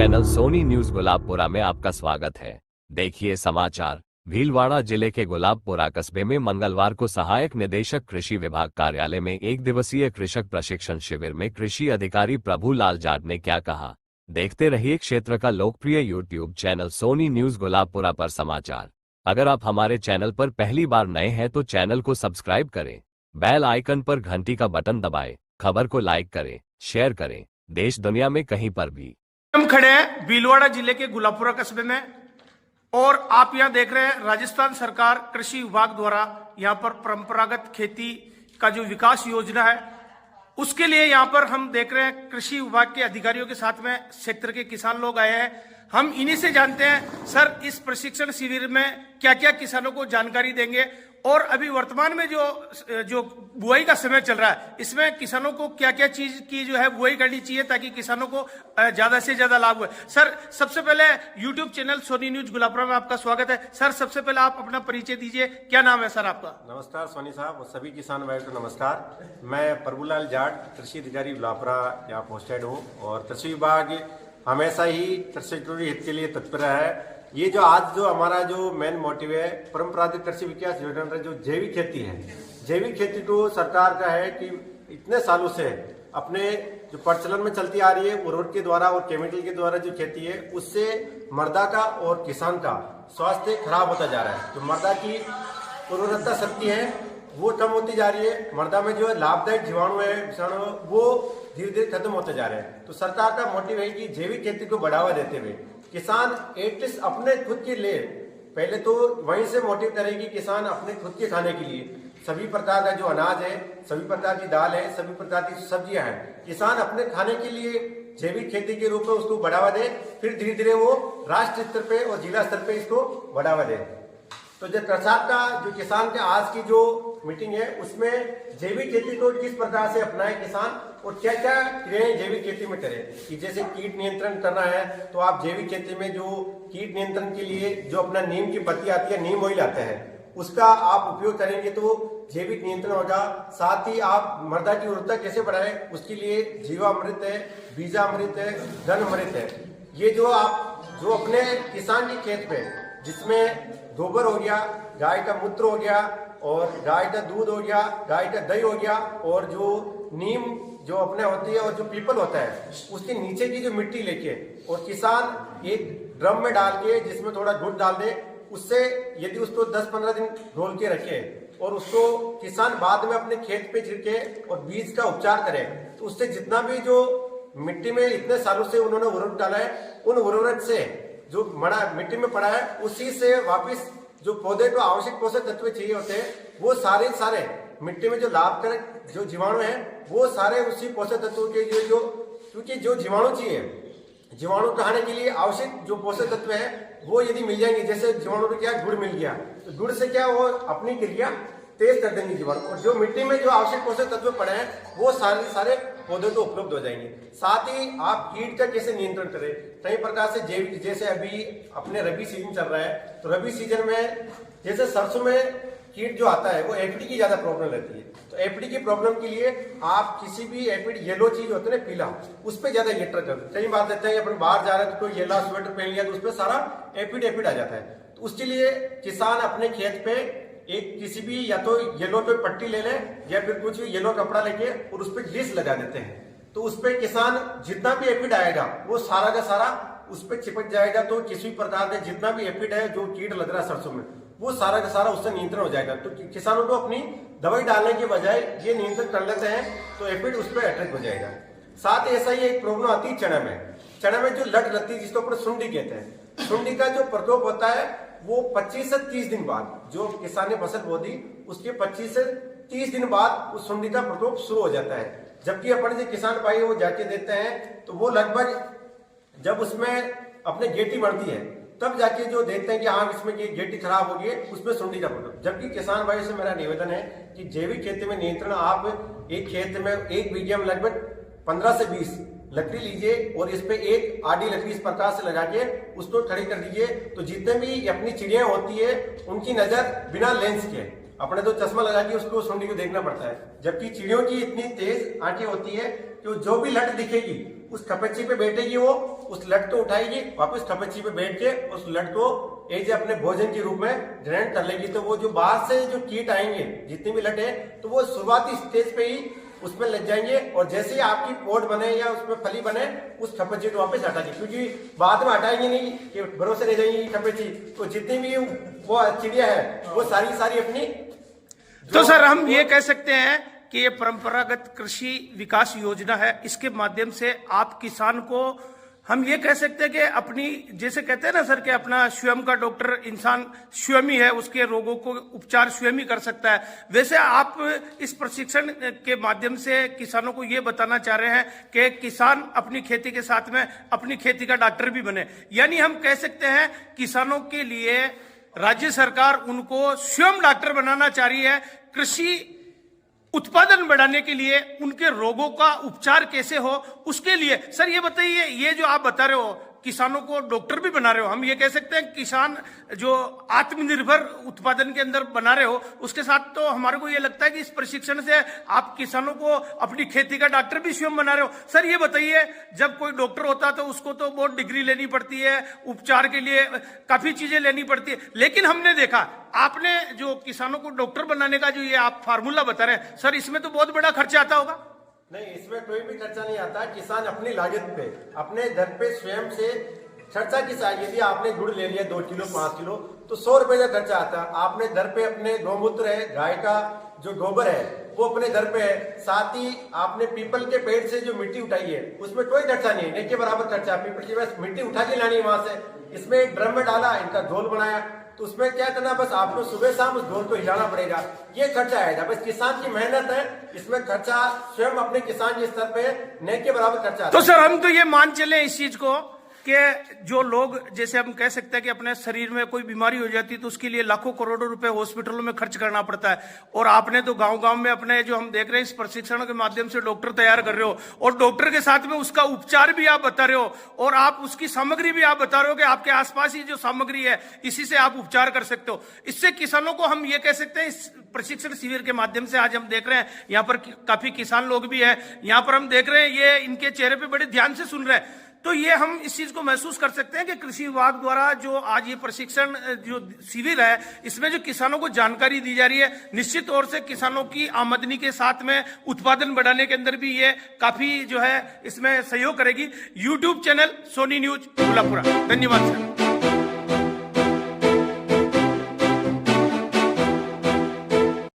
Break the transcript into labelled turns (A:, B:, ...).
A: Channel Soni news Gulabpura में आपका स्वागत है। देखिए समाचार। भीलवाड़ा जिले के गुलाबपुरा कस्बे में मंगलवार को सहायक निदेशक कृषि विभाग कार्यालय में एक दिवसीय कृषक प्रशिक्षण शिविर में कृषि अधिकारी प्रभुलाल जाट ने क्या कहा, देखते रहिए क्षेत्र का लोकप्रिय YouTube channel Soni news Gulabpura पर समाचार। अगर आप हमारे चैनल पर पहली बार नए हैं तो चैनल को सब्सक्राइब करें, बेल आइकन पर घंटी का बटन दबाएं, खबर को लाइक करें, शेयर करें। देश दुनिया में कहीं पर भी।
B: हम खड़े हैं भीलवाड़ा जिले के गुलाबपुरा कस्बे में और आप यहां देख रहे हैं राजस्थान सरकार कृषि विभाग द्वारा यहां पर परंपरागत खेती का जो विकास योजना है उसके लिए यहां पर हम देख रहे हैं कृषि विभाग के अधिकारियों के साथ में क्षेत्र के किसान लोग आए हैं। हम इन्हीं से जानते हैं सर इस प्रशिक्षण शिविर में क्या क्या किसानों को जानकारी देंगे और अभी वर्तमान में जो बुआई का समय चल रहा है इसमें किसानों को क्या क्या चीज की जो है बुआई करनी चाहिए ताकि किसानों को ज्यादा से ज्यादा लाभ हो। सर सबसे पहले YouTube channel Soni news Gulabpura में आपका स्वागत है। सर सबसे पहले आप अपना परिचय दीजिए, क्या नाम है सर आपका?
C: नमस्कार सोनी साहब और सभी किसान भाइयों को नमस्कार। मैं प्रभुलाल जाट कृषि अधिकारी गुलाबपुरा यहाँ पोस्टेड हूँ और कृषि विभाग हमेशा ही कृषकों के हित के लिए तत्पर है। ये जो आज जो हमारा जो मेन मोटिव है परंपरागत कृषि विकास योजना जो जैविक खेती है, जैविक खेती तो सरकार का है कि इतने सालों से अपने जो प्रचलन में चलती आ रही है उर्वरक के द्वारा और केमिकल के द्वारा जो खेती है उससे मृदा का और किसान का स्वास्थ्य खराब होता जा रहा है। तो मृदा की उर्वरकता शक्ति है वो कम होती जा रही है, मृदा में जो लाभदायक जीवाणु है विषाणु वो धीरे धीरे खत्म होते जा रहे हैं। तो सरकार का मोटिव है कि जैविक खेती को बढ़ावा देते हुए किसान एटलीस्ट अपने खुद के लिए पहले तो वहीं से मोटिव करें कि किसान अपने खुद के खाने के लिए सभी प्रकार का जो अनाज है, सभी प्रकार की दाल है, सभी प्रकार की सब्जियां हैं, किसान अपने खाने के लिए जैविक खेती के रूप में उसको बढ़ावा दे, फिर धीरे धीरे वो राष्ट्र स्तर पे और जिला स्तर पे इसको बढ़ावा दे। तो जो प्रसाद का जो किसान के आज की जो मीटिंग है उसमें जैविक खेती को किस प्रकार से अपनाए किसान और क्या क्या क्रियाएं जैविक खेती में करें कि जैसे कीट नियंत्रण करना है तो आप जैविक खेती में जो कीट नियंत्रण के लिए जो अपना नीम की पत्ती आती है, नीम ऑयल आता है, उसका आप उपयोग करेंगे तो जैविक नियंत्रण होगा। साथ ही आप मृदा की उर्वरता कैसे बढ़ाएं उसके लिए जीवामृत है, बीजामृत है, धन अमृत है। ये जो आप जो अपने किसान के खेत पे जिसमें गोबर हो गया, गाय का मूत्र हो गया और गाय का दूध हो गया, गाय का दही हो गया और जो नीम जो अपने होती है और जो पीपल होता है उसके नीचे की जो मिट्टी लेके और किसान एक ड्रम में डाल के जिसमें थोड़ा गुड़ डाल दे, उससे यदि उसको 10-15 दिन घोल के रखे और उसको किसान बाद में अपने खेत पे छिड़के और बीज का उपचार करे तो उससे जितना भी जो मिट्टी में इतने सालों से उन्होंने उर्वरक डाला है उन उर्वरक से जो मिट्टी में पड़ा है उसी से वापिस जो पौधे को आवश्यक पोषक तत्व चाहिए होते हैं वो सारे मिट्टी में जो लाभकारक जो जीवाणु है वो सारे उसी पोषक तत्वों के लिए जो क्योंकि जो जीवाणु चाहिए, जीवाणु खाने के लिए आवश्यक जो पोषक तत्व है वो यदि मिल जाएंगे, जैसे जीवाणु को क्या गुड़ मिल गया तो गुड़ से क्या वो अपनी क्रिया तेज कर देंगे जीवाणु और जो मिट्टी में जो आवश्यक पोषक तत्व पड़े हैं वो सारे पौधे को उपलब्ध हो जाएंगे। साथ ही आप कीट का कैसे नियंत्रण करें, कई प्रकार से जैविक जैसे अभी अपने रबी सीजन चल रहा है तो रबी सीजन में जैसे सरसों में कीट जो आता है वो एफिड की ज्यादा प्रॉब्लम रहती है। तो एफिड की प्रॉब्लम के लिए आप किसी भी एफिड येलो चीज होते है ना पीला, उस पर ज्यादा इंजेक्टर कर कई बार देते हैं अपन बाहर जा रहे हैं तो कोई येलो स्वेटर पहन लिया तो उस पर सारा एफिड आ जाता है। तो उसके लिए किसान अपने खेत पे एक किसी भी या तो येलो पे पट्टी ले ले या फिर कुछ येलो कपड़ा लेके और उस पर ग्रीस लगा देते हैं तो उस पर किसान जितना भी एफिड आएगा वो सारा का सारा उस पर चिपक जाएगा। तो किसी प्रकार का जितना भी एफिड है जो कीट लग रहा है सरसों में वो सारा का सारा उससे नियंत्रण हो जाएगा। तो किसानों को अपनी दवाई डालने के बजाय ये नियंत्रण कर लेते हैं तो एफिड उस पर अटैक हो जाएगा। साथ ही ऐसा ही एक प्रॉब्लम आती है चना में जो लट लगती है जिसको अपन सुंडी कहते हैं। सुंडी का जो प्रकोप होता है वो 25 से 30 दिन बाद जो किसान ने फसल बो दी उसके 25 से 30 दिन बाद उस सुंडी का प्रकोप शुरू हो जाता है। जबकि अपने जो किसान भाई वो जाके देते हैं तो वो लगभग जब उसमें अपने गेटी बढ़ती है तब जाके जो देखते हैं कि हाँ इसमें ये गेटी खराब हो गई है उसमें सुंडी का प्रकोप। जबकि किसान भाई से मेरा निवेदन है कि जैविक खेती में नियंत्रण आप एक खेत में एक बीघे में लगभग 15 से 20 लकड़ी लीजिए और इस पे एक आधी लकड़ी इस प्रकार से लगा के उसको खड़ी कर दीजिए तो जितने भी अपनी चिड़िया होती है उनकी नजर बिना लेंस के अपने तो चश्मा लगा के उसको सुंडी को देखना पड़ता है, जबकि चिड़ियों की इतनी तेज आंखें होती है कि जो भी लट दिखेगी उस ठपच्ची पे बैठेगी, वो उस लट को उठाएगी, वापस ठपच्ची पे बैठ के उस लट को एक अपने भोजन के रूप में ग्रहण कर लेगी। तो वो जो बाहर से जो कीट आएंगे, जितनी भी लट है, तो वो शुरुआती स्टेज पे ही उसमें लग जाएंगे, और जैसे ही आपकी पोट बने या उसमें फली बने, उस ठपच्ची को वापस हटा दी, क्योंकि बाद में हटाएंगे नहीं कि भरोसे रह जाएंगी ठपच्ची। तो जितनी भी वो चिड़िया है वो सारी अपनी।
B: तो सर हम ये कह सकते हैं कि ये परंपरागत कृषि विकास योजना है, इसके माध्यम से आप किसान को हम ये कह सकते हैं कि अपनी, जैसे कहते हैं ना सर कि अपना स्वयं का डॉक्टर इंसान स्वयं ही है, उसके रोगों को उपचार स्वयं ही कर सकता है। वैसे आप इस प्रशिक्षण के माध्यम से किसानों को ये बताना चाह रहे हैं कि किसान अपनी खेती के साथ में अपनी खेती का डॉक्टर भी बने, यानी हम कह सकते हैं किसानों के लिए राज्य सरकार उनको स्वयं डॉक्टर बनाना चाह रही है। कृषि उत्पादन बढ़ाने के लिए, उनके रोगों का उपचार कैसे हो उसके लिए। सर ये बताइए, ये जो आप बता रहे हो किसानों को डॉक्टर भी बना रहे हो, हम ये कह सकते हैं किसान जो आत्मनिर्भर उत्पादन के अंदर बना रहे हो, उसके साथ तो हमारे को ये लगता है कि इस प्रशिक्षण से आप किसानों को अपनी खेती का डॉक्टर भी स्वयं बना रहे हो। सर ये बताइए, जब कोई डॉक्टर होता है तो उसको तो बहुत डिग्री लेनी पड़ती है, उपचार के लिए काफी चीजें लेनी पड़ती है, लेकिन हमने देखा आपने जो किसानों को डॉक्टर बनाने का जो ये आप फार्मूला बता रहे हैं, सर इसमें तो बहुत बड़ा खर्चा आता होगा।
C: नहीं, इसमें कोई भी खर्चा नहीं आता। किसान अपनी लागत पे, अपने घर पे स्वयं से खर्चा की चाहिए। यदि आपने गुड़ ले लिया 2 किलो 5 किलो तो 100 रुपए का खर्चा आता है। आपने घर पे अपने गौमूत्र है, गाय का जो गोबर है वो अपने घर पे है, साथ ही आपने पीपल के पेड़ से जो मिट्टी उठाई है उसमें कोई खर्चा नहीं है, एक के बराबर खर्चा। पीपल की बस मिट्टी उठा के लानी है वहां से, इसमें एक ड्रम में डाला, इनका घोल बनाया, तो उसमें क्या करना, बस आपको सुबह शाम उस घोल को हिलाना पड़ेगा, ये खर्चा आएगा। बस किसान की मेहनत है, इसमें खर्चा स्वयं अपने किसान के स्तर पे न के बराबर खर्चा।
B: तो सर हम तो ये मान चले इस चीज को कि जो लोग, जैसे हम कह सकते हैं कि अपने शरीर में कोई बीमारी हो जाती है तो उसके लिए लाखों करोड़ों रुपए हॉस्पिटलों में खर्च करना पड़ता है, और आपने तो गांव-गांव में अपने जो हम देख रहे हैं इस प्रशिक्षण के माध्यम से डॉक्टर तैयार कर रहे हो, और डॉक्टर के साथ में उसका उपचार भी आप बता रहे हो, और आप उसकी सामग्री भी आप बता रहे हो कि आपके आसपास ही जो सामग्री है इसी से आप उपचार कर सकते हो। इससे किसानों को हम ये कह सकते हैं, इस प्रशिक्षण शिविर के माध्यम से आज हम देख रहे हैं यहाँ पर काफी किसान लोग भी है, यहाँ पर हम देख रहे हैं ये इनके चेहरे पे बड़े ध्यान से सुन रहे हैं, तो ये हम इस चीज को महसूस कर सकते हैं कि कृषि विभाग द्वारा जो आज ये प्रशिक्षण जो शिविर है इसमें जो किसानों को जानकारी दी जा रही है, निश्चित तौर से किसानों की आमदनी के साथ में उत्पादन बढ़ाने के अंदर भी ये काफी जो है इसमें सहयोग करेगी। YouTube channel Soni news Gulabpura. धन्यवाद सर।